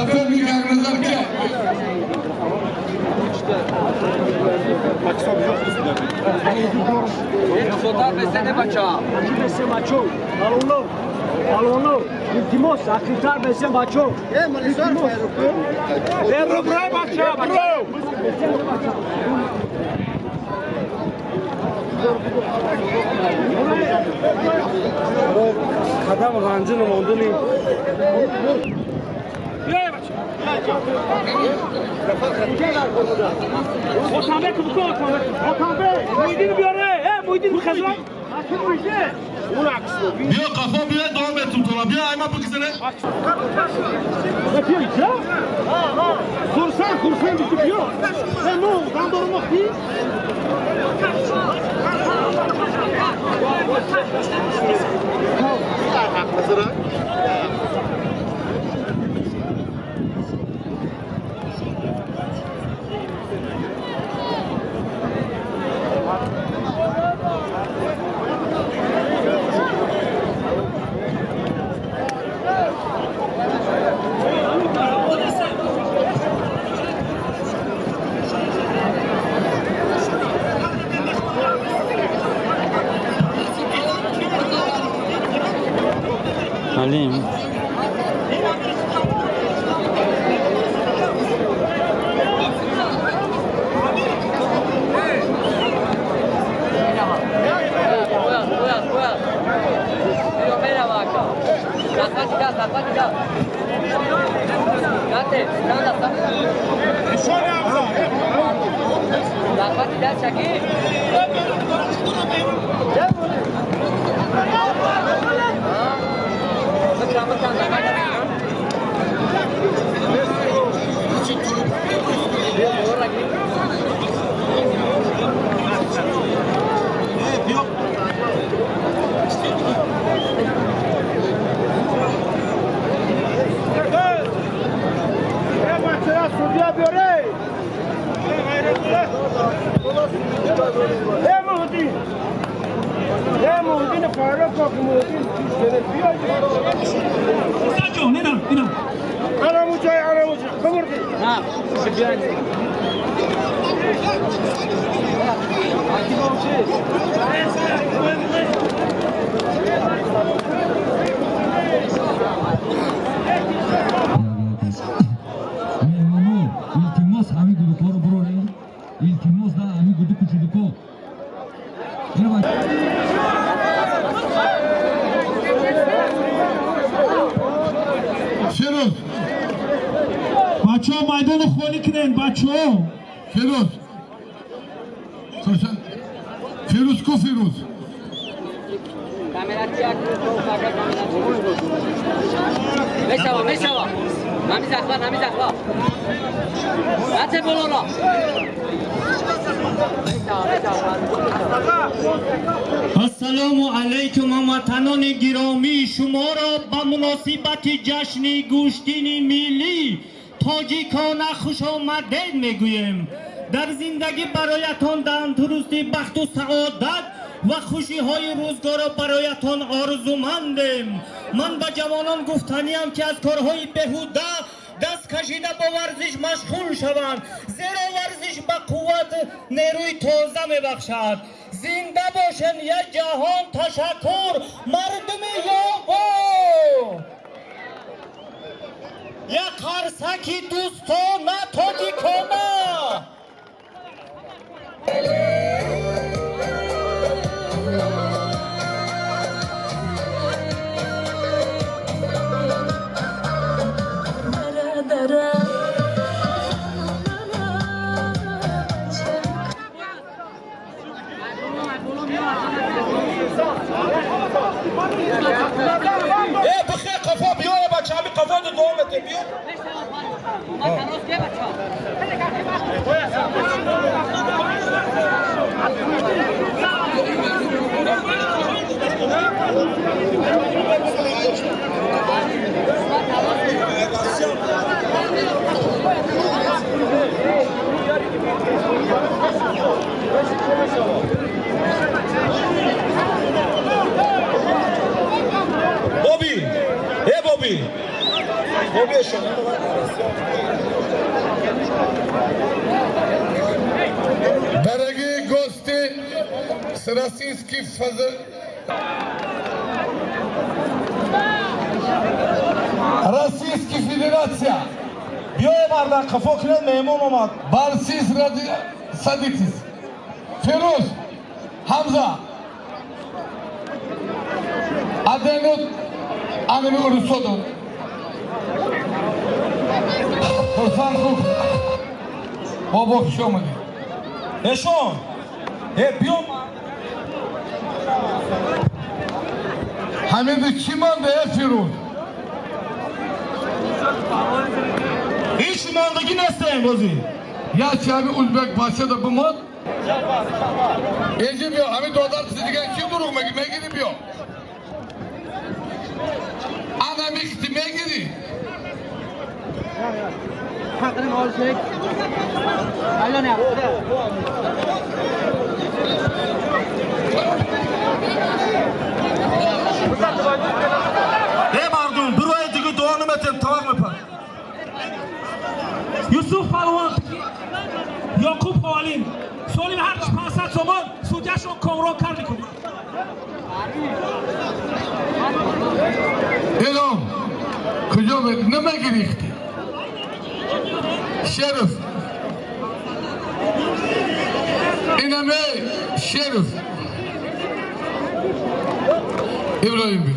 Zafer Mikael Nazarke. Sotar besene bacha. Besene macho. Alonso. Ultimos, acritar besene macho. Perro bro bacha. Kadam ranjın monduni. Otambe kubko otambe. Muhyiddin biore. Muhyiddin khazan. Bia kafa bia devam et tutula. Bia ayma bakısene. Yapıyor ya. Kursan bitiyor. Sen ne oldu? Ben doğrumak değil. Halim. بچه‌ها میدان خالی کنین بچه‌ها. Firuz ko Firuz. Kamera çek. Meşava. Nami zakla. Ate bolora. السلام علیکم هموطنان گرامی، شما را به مناسبت جشن گوشتین ملی تاجیکانه خوش آمدید میگویم. در زندگی برایتان تندرستی، بخت و سعادت و خوشی های روزگار برایتان آرزومندیم. من به جوانان گفتنیم که از کارهای بهوده دست کشیده با ورزش مشغول شوند، زیرا ورزش به قوت نیروی تازه میبخشد. زنده باشن یک جهان. تشکر مردم یاغو. یک قرصکی دوستانه تاجیکانه. بخیر قفا بیا بچه همی قفا دو دومته بیا Bobby, بشون Дорогие гости с Российской Федерации, بیای مردن قفا کنید مهمون اومد. Barsiz Sadikiz, Firuz, Hamza, Adenut, Anemi Urusodun, Kursan Kuk, Baba Kuşomadı. نشون بیام Hamidi Çiman da Firuz. هیچ ماندگی نستیم بازی Ya Çabi Uzbek Paşa da bu mod. Ecim yok, Hamid Odar sizigen kim durur mu? Megidi yok. Adam ikti Megidi. مردم برای دیگه دعا نمیتیم توقع میپن یوسف پلوان یاکوب حوالین سالیم هر 500 تومان سودیشون کامران کردی کنیم Elom, kujom ne Megidi ikti. Şerif. İneme Şerif. İbrahim Bey.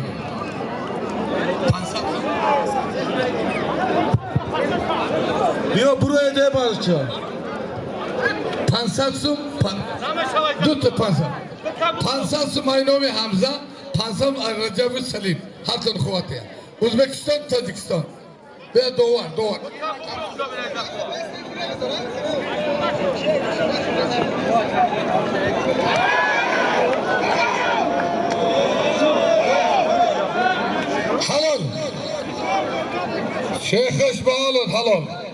بیا برای ده بارچا Pansatsum, dut pansat. Pansatsum aynomi Hamza, pansam Recep Salim. Halkın kuvveti. Uzbekistan, Tacikistan. Ve doğar. Halal. Şeyheş bağalın halal.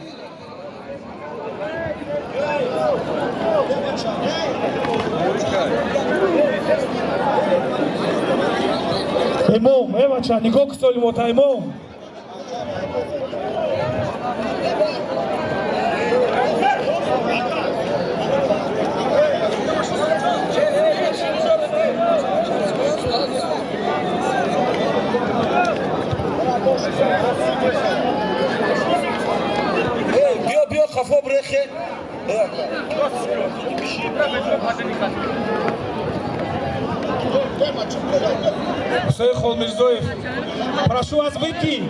امام بچه نگاه که سالیم تا امام بیا خفا برخه Хусей Холмирзоев, прошу вас выйти.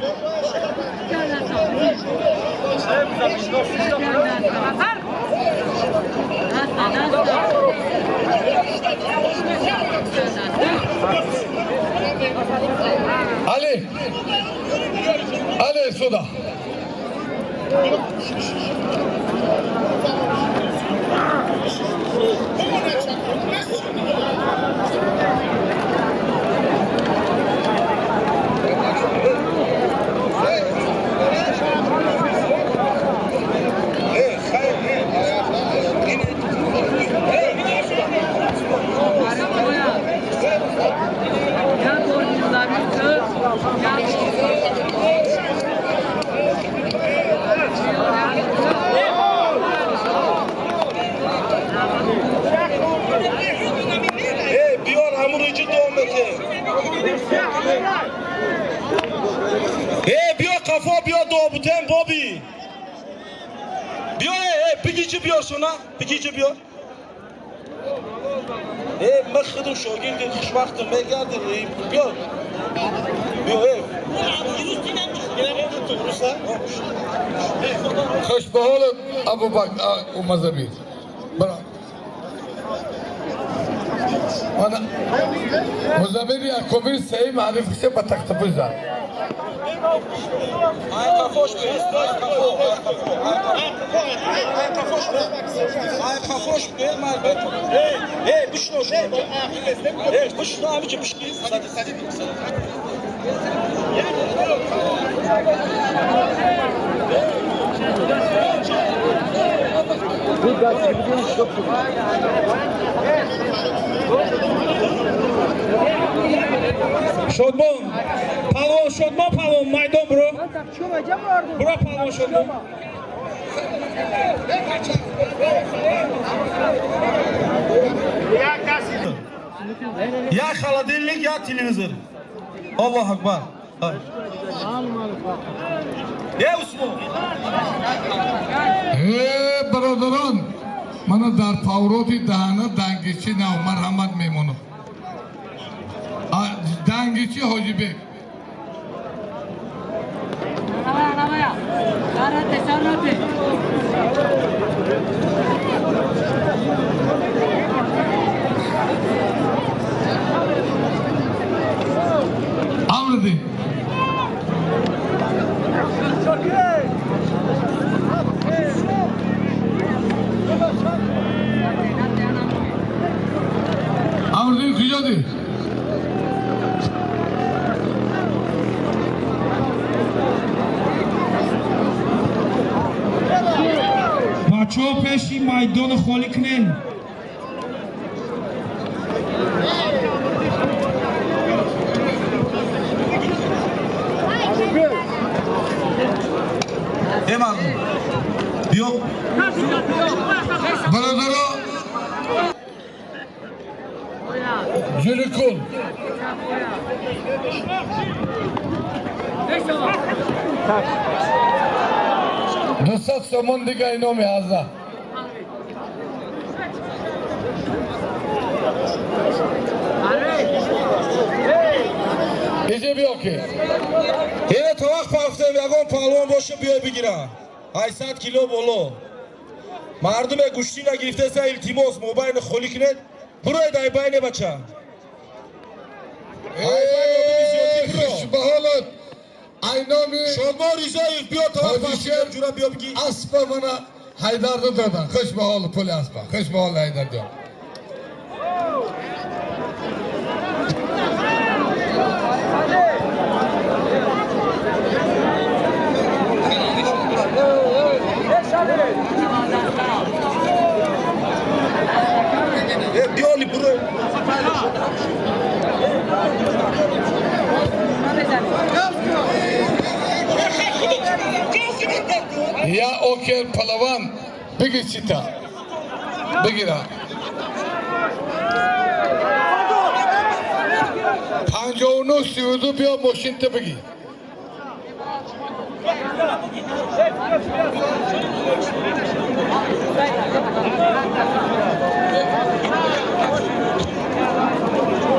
Ali сюда. بیا قفا بیا دابوتن بابی بیا بگیچه بیا سونا بگیچه بیا مخدو شاگرد خوشبخت میگرده بیا خوش به حال ابو بکر او مذهبی برا انا مذهبی اکبر سعی معرفی سے بتخت بزار شادمان پالون مایدان برو برو پالون شدی یا холодильник یا televizor. Allahu akbar. Usmo. برادران من در پاوروتی دهانه دنگیچی نه مرحمت میمونم دنگیچی حاجی بیگ آمدی آمدی کجا دی بچه‌ها پیشی میدان خالی کنین Hemen. Yok. برادران جلو کن دوست سومن دیگه اینو میازده ایجا بیا که Yine tavak pafte yagon palon boşu biyo bigire. 800 kilo bolu. Mardum guştina giftese iltimos mobayne kholiknet. Buraya day bayne bacha. خوش به حالت اینامی Şolma Rizayev biyo tavak pafte jura biyo bigi. اسبا منو حیدر رو دادن خوش به حال پول اسبا خوش به حال حیدر جان Biyoli buraya. یا اوکر پلوان بگی چیتا بگیرا 59 32 بیا ماشین تا بگی